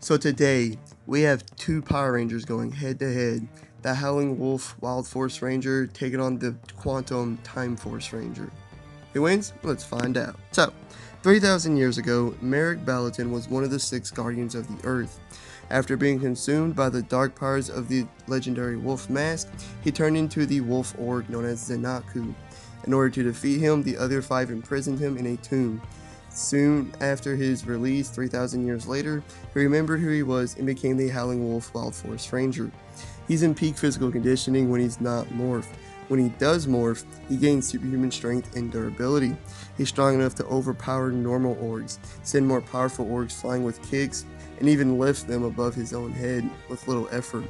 So today, we have two Power Rangers going head to head. The Howling Wolf Wild Force Ranger taking on the Quantum Time Force Ranger. Who wins? Let's find out. So, 3,000 years ago, Merrick Baliton was one of the 6 Guardians of the Earth. After being consumed by the dark powers of the legendary Wolf Mask, he turned into the Wolf Org known as Zenaku. In order to defeat him, the other 5 imprisoned him in a tomb. Soon after his release, 3,000 years later, he remembered who he was and became the Howling Wolf Wild Force Ranger. He's in peak physical conditioning when he's not morphed. When he does morph, he gains superhuman strength and durability. He's strong enough to overpower normal orgs, send more powerful orgs flying with kicks, and even lift them above his own head with little effort.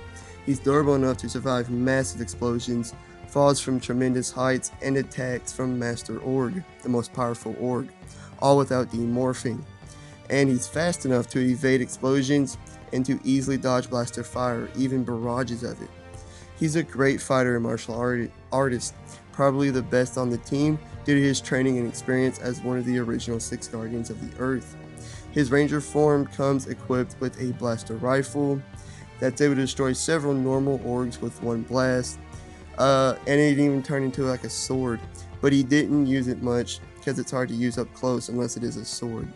He's durable enough to survive massive explosions, falls from tremendous heights, and attacks from Master Org, the most powerful org, all without demorphing. And he's fast enough to evade explosions and to easily dodge blaster fire, even barrages of it. He's a great fighter and martial artist, probably the best on the team due to his training and experience as one of the original 6 Guardians of the Earth. His Ranger form comes equipped with a blaster rifle that's able to destroy several normal orgs with one blast, and it even turned into like a sword, but he didn't use it much because it's hard to use up close unless it is a sword.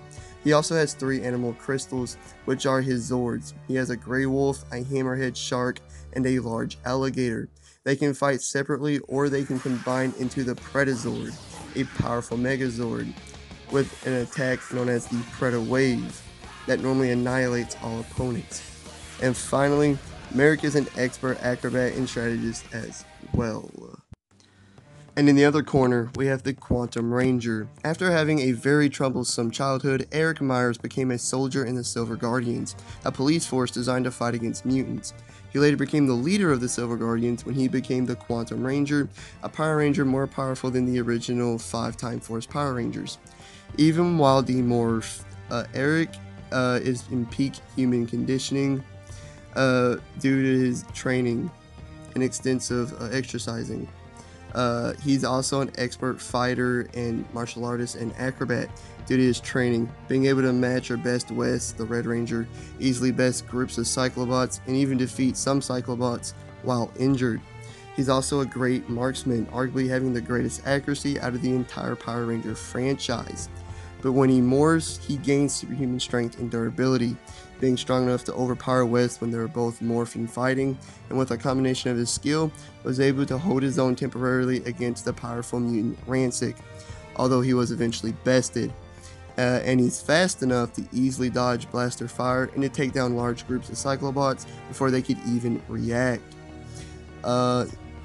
He also has 3 animal crystals, which are his Zords. He has a gray wolf, a hammerhead shark, and a large alligator. They can fight separately or they can combine into the Predazord, a powerful Megazord, with an attack known as the Preda Wave that normally annihilates all opponents. And finally, Merrick is an expert acrobat and strategist as well. And in the other corner, we have the Quantum Ranger. After having a very troublesome childhood, Eric Myers became a soldier in the Silver Guardians, a police force designed to fight against mutants. He later became the leader of the Silver Guardians when he became the Quantum Ranger, a Power Ranger more powerful than the original 5 Time Force Power Rangers. Even while demorphed, Eric is in peak human conditioning due to his training and extensive exercising. He's also an expert fighter and martial artist and acrobat due to his training, being able to match or best Wes, the Red Ranger, easily best groups of Cyclobots, and even defeat some Cyclobots while injured. He's also a great marksman, arguably having the greatest accuracy out of the entire Power Ranger franchise. But when he morphs, he gains superhuman strength and durability, being strong enough to overpower Wes when they were both morphing fighting, and with a combination of his skill, was able to hold his own temporarily against the powerful mutant Rancic, although he was eventually bested. And he's fast enough to easily dodge blaster fire and to take down large groups of Cyclobots before they could even react.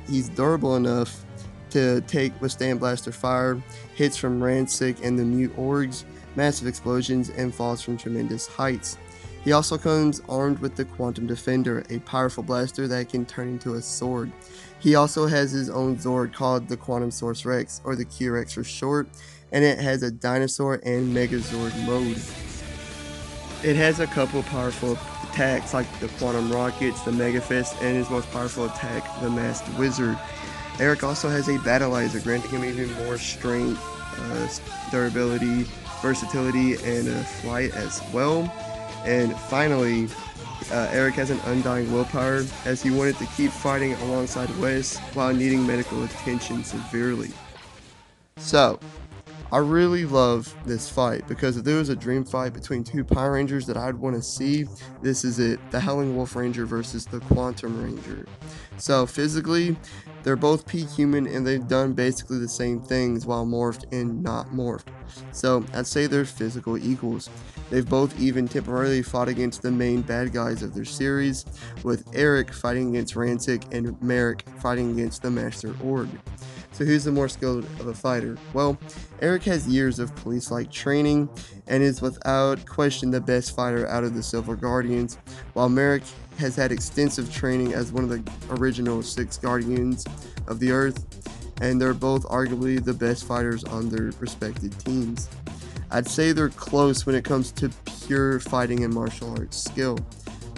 He's durable enough to withstand blaster fire, hits from Rancic and the Mute Orgs, massive explosions, and falls from tremendous heights. He also comes armed with the Quantum Defender, a powerful blaster that can turn into a sword. He also has his own Zord called the Quantum Source Rex, or the Q-Rex for short, and it has a dinosaur and Megazord mode. It has a couple powerful attacks like the Quantum Rockets, the Mega Fist, and his most powerful attack, the Masked Wizard. Eric also has a Battleizer, granting him even more strength, durability, versatility, and flight as well. And finally, Eric has an undying willpower, as he wanted to keep fighting alongside Wes while needing medical attention severely. So, I really love this fight, because if there was a dream fight between 2 Power Rangers that I'd want to see, this is it. The Howling Wolf Ranger versus the Quantum Ranger. So physically, they're both peak human and they've done basically the same things while morphed and not morphed. So I'd say they're physical equals. They've both even temporarily fought against the main bad guys of their series, with Eric fighting against Rancic and Merrick fighting against the Master Org. So who's the more skilled of a fighter? Well, Eric has years of police-like training and is without question the best fighter out of the Silver Guardians, while Merrick has had extensive training as one of the original 6 Guardians of the Earth, and they're both arguably the best fighters on their respective teams. I'd say they're close when it comes to pure fighting and martial arts skill,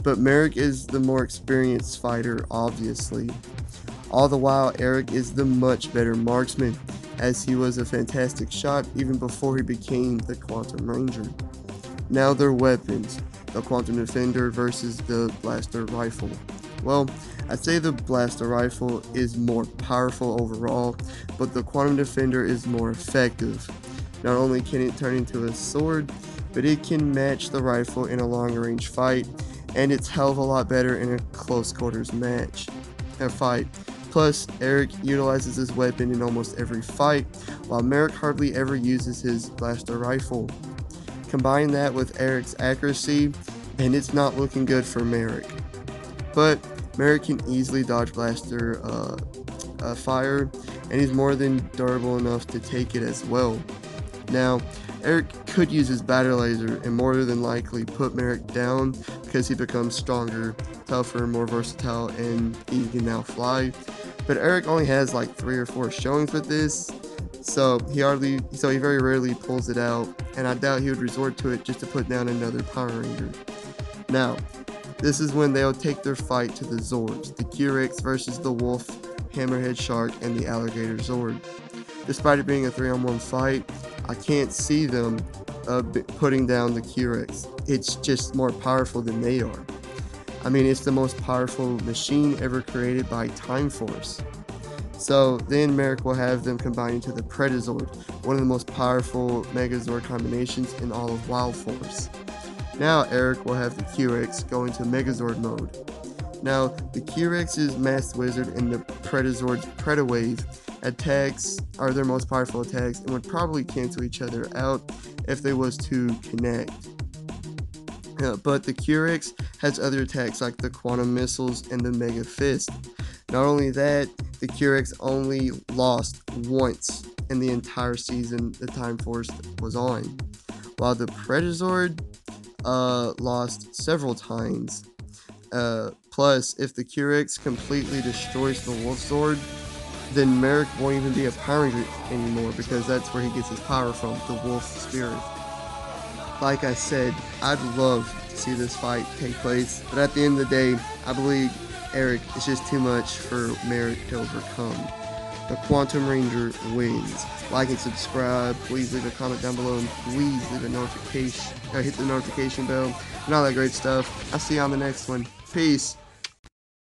but Merrick is the more experienced fighter, obviously. All the while, Eric is the much better marksman, as he was a fantastic shot even before he became the Quantum Ranger. Now their weapons. the Quantum Defender versus the Blaster Rifle? Well, I'd say the Blaster Rifle is more powerful overall, but the Quantum Defender is more effective. Not only can it turn into a sword, but it can match the rifle in a longer range fight, and it's hell of a lot better in a close quarters fight. Plus, Eric utilizes this weapon in almost every fight, while Merrick hardly ever uses his blaster rifle. Combine that with Eric's accuracy, and it's not looking good for Merrick. But Merrick can easily dodge blaster fire, and he's more than durable enough to take it as well. Now, Eric could use his battle laser and more than likely put Merrick down because he becomes stronger, tougher, more versatile, and he can now fly. But Eric only has like 3 or 4 showings with this, so he very rarely pulls it out, and I doubt he would resort to it just to put down another Power Ranger. Now, this is when they'll take their fight to the Zords, the Q-Rex versus the Wolf, Hammerhead Shark, and the Alligator Zord. Despite it being a 3-on-1 fight, I can't see them putting down the Q-Rex. It's just more powerful than they are. I mean, it's the most powerful machine ever created by Time Force. So then Merrick will have them combine into the Predazord, one of the most powerful Megazord combinations in all of Wild Force. Now Eric will have the Q-Rex go into Megazord mode. Now, the Q-Rex's Masked Wizard and the Predazord's Predawave attacks are their most powerful attacks and would probably cancel each other out if they was to connect. But the Q-Rex has other attacks like the Quantum Missiles and the Mega Fist. Not only that, the Q-Rex only lost once in the entire season the Time Force was on, while the Predazord lost several times. Plus, if the Q-Rex completely destroys the Wolf Zord, then Merrick won't even be a Power Ranger anymore because that's where he gets his power from, the Wolf Spirit. Like I said, I'd love to see this fight take place, but at the end of the day, I believe Eric is just too much for Merrick to overcome. The Quantum Ranger wins. Like and subscribe. Please leave a comment down below, and please leave a notification, hit the notification bell, and all that great stuff. I'll see you on the next one. Peace.